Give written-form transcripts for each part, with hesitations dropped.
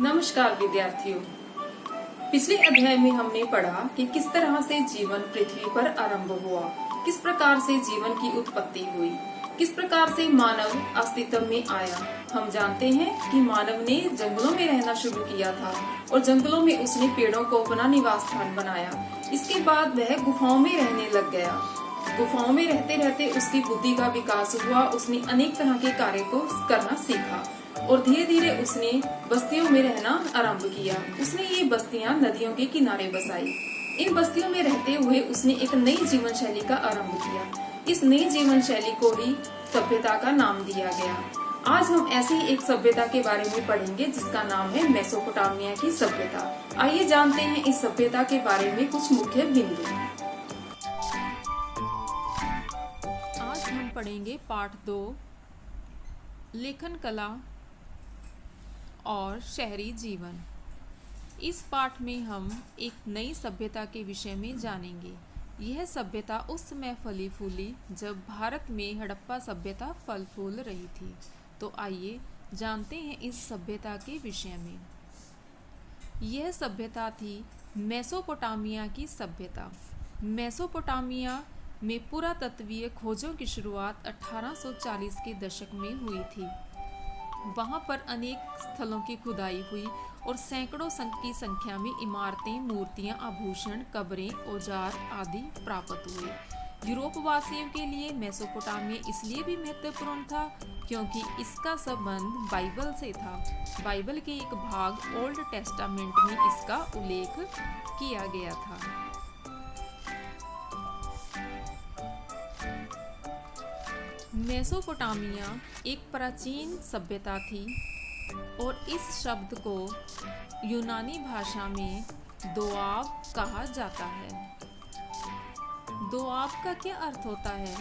नमस्कार विद्यार्थियों। पिछले अध्याय में हमने पढ़ा कि किस तरह से जीवन पृथ्वी पर आरंभ हुआ, किस प्रकार से जीवन की उत्पत्ति हुई, किस प्रकार से मानव अस्तित्व में आया। हम जानते हैं कि मानव ने जंगलों में रहना शुरू किया था और जंगलों में उसने पेड़ों को अपना निवास स्थान बनाया। इसके बाद वह गुफाओं में रहने लग गया। गुफाओं में रहते रहते उसकी बुद्धि का विकास हुआ। उसने अनेक तरह के कार्य को करना सीखा और धीरे धीरे उसने बस्तियों में रहना आरंभ किया। उसने ये बस्तियां नदियों के किनारे बसाई। इन बस्तियों में रहते हुए उसने एक नई जीवन शैली का आरंभ किया। इस नई जीवन शैली को ही सभ्यता का नाम दिया गया। आज हम ऐसी एक सभ्यता के बारे में पढ़ेंगे जिसका नाम है मेसोपोटामिया की सभ्यता। आइए जानते हैं इस सभ्यता के बारे में कुछ मुख्य बिंदु। आज हम पढ़ेंगे पाठ 2, लेखन कला और शहरी जीवन। इस पाठ में हम एक नई सभ्यता के विषय में जानेंगे। यह सभ्यता उस समय फली फूली जब भारत में हड़प्पा सभ्यता फल फूल रही थी। तो आइए जानते हैं इस सभ्यता के विषय में। यह सभ्यता थी मेसोपोटामिया की सभ्यता। मेसोपोटामिया में पुरातत्वीय खोजों की शुरुआत 1840 के दशक में हुई थी। वहां पर अनेक स्थलों की खुदाई हुई और सैकड़ों की संख्या में इमारतें, मूर्तियां, आभूषण, कब्रें, औजार आदि प्राप्त हुए। यूरोप वासियों के लिए मेसोपोटामिया इसलिए भी महत्वपूर्ण था क्योंकि इसका संबंध बाइबल से था। बाइबल के एक भाग ओल्ड टेस्टामेंट में इसका उल्लेख किया गया था। मेसोपोटामिया एक प्राचीन सभ्यता थी और इस शब्द को यूनानी भाषा में दोआब कहा जाता है। दोआब का क्या अर्थ होता है?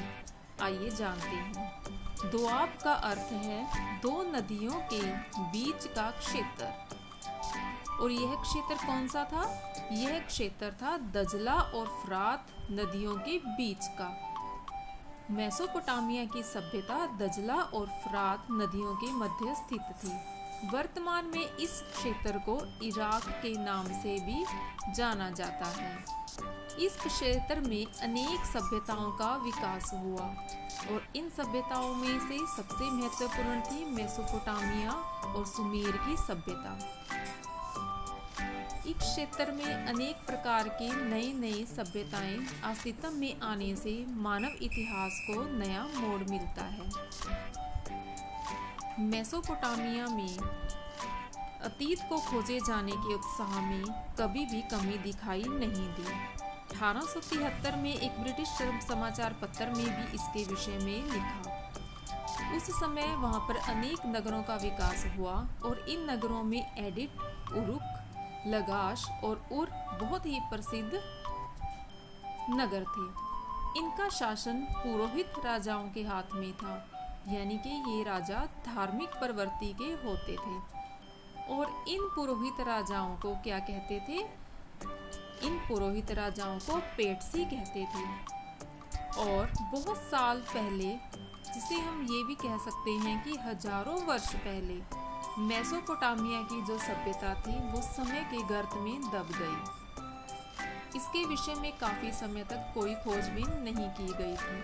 आइए जानते हैं। दोआब का अर्थ है दो नदियों के बीच का क्षेत्र। और यह क्षेत्र कौन सा था? यह क्षेत्र था दजला और फ्रात नदियों के बीच का। मेसोपोटामिया की सभ्यता दजला और फ्रात नदियों के मध्य स्थित थी। वर्तमान में इस क्षेत्र को इराक के नाम से भी जाना जाता है। इस क्षेत्र में अनेक सभ्यताओं का विकास हुआ और इन सभ्यताओं में से सबसे महत्वपूर्ण थी मेसोपोटामिया और सुमेर की सभ्यता। इस क्षेत्र में अनेक प्रकार की नई नई सभ्यताएं अस्तित्व में आने से मानव इतिहास को नया मोड़ मिलता है। मेसोपोटामिया में अतीत को खोजे जाने के उत्साह में कभी भी कमी दिखाई नहीं दी। 1873 में एक ब्रिटिश समाचार पत्र में भी इसके विषय में लिखा। उस समय वहां पर अनेक नगरों का विकास हुआ और इन नगरों में एडिट, उरुक, लगाश और उर बहुत ही प्रसिद्ध नगर थे। इनका शासन पुरोहित राजाओं के हाथ में था, यानी कि ये राजा धार्मिक प्रवृत्ति के होते थे। और इन पुरोहित राजाओं को क्या कहते थे? इन पुरोहित राजाओं को पेटसी कहते थे। और बहुत साल पहले, जिसे हम ये भी कह सकते हैं कि हजारों वर्ष पहले, मेसोपोटामिया की जो सभ्यता थी वो समय के गर्त में दब गई। इसके विषय में काफी समय तक कोई खोजबीन नहीं की गई थी।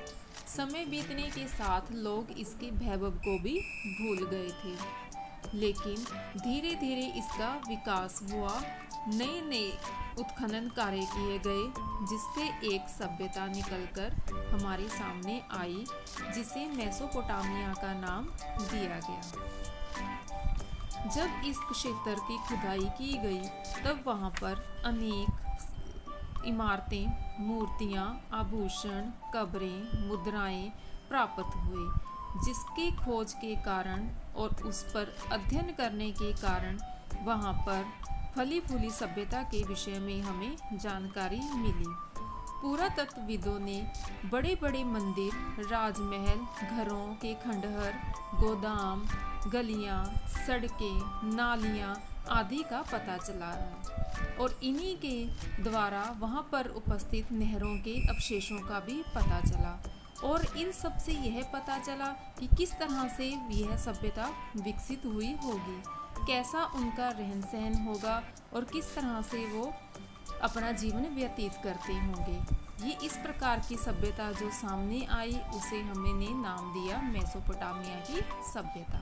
समय बीतने के साथ लोग इसके वैभव को भी भूल गए थे, लेकिन धीरे धीरे इसका विकास हुआ। नए नए उत्खनन कार्य किए गए जिससे एक सभ्यता निकलकर हमारे सामने आई, जिसे मेसोपोटामिया का नाम दिया गया। जब इस क्षेत्र की खुदाई की गई तब वहां पर अनेक इमारतें, मूर्तियां, आभूषण, कब्रें, मुद्राएं प्राप्त हुए, जिसके खोज के कारण और उस पर अध्ययन करने के कारण वहां पर फली फूली सभ्यता के विषय में हमें जानकारी मिली। पुरातत्वविदों ने बड़े बड़े मंदिर, राजमहल, घरों के खंडहर, गोदाम, गलियां, सड़कें, नालियां आदि का पता चला और इन्हीं के द्वारा वहां पर उपस्थित नहरों के अवशेषों का भी पता चला। और इन सब से यह पता चला कि किस तरह से यह सभ्यता विकसित हुई होगी, कैसा उनका रहन सहन होगा और किस तरह से वो अपना जीवन व्यतीत करते होंगे। ये इस प्रकार की सभ्यता जो सामने आई उसे हमने नाम दिया मेसोपोटामिया की सभ्यता।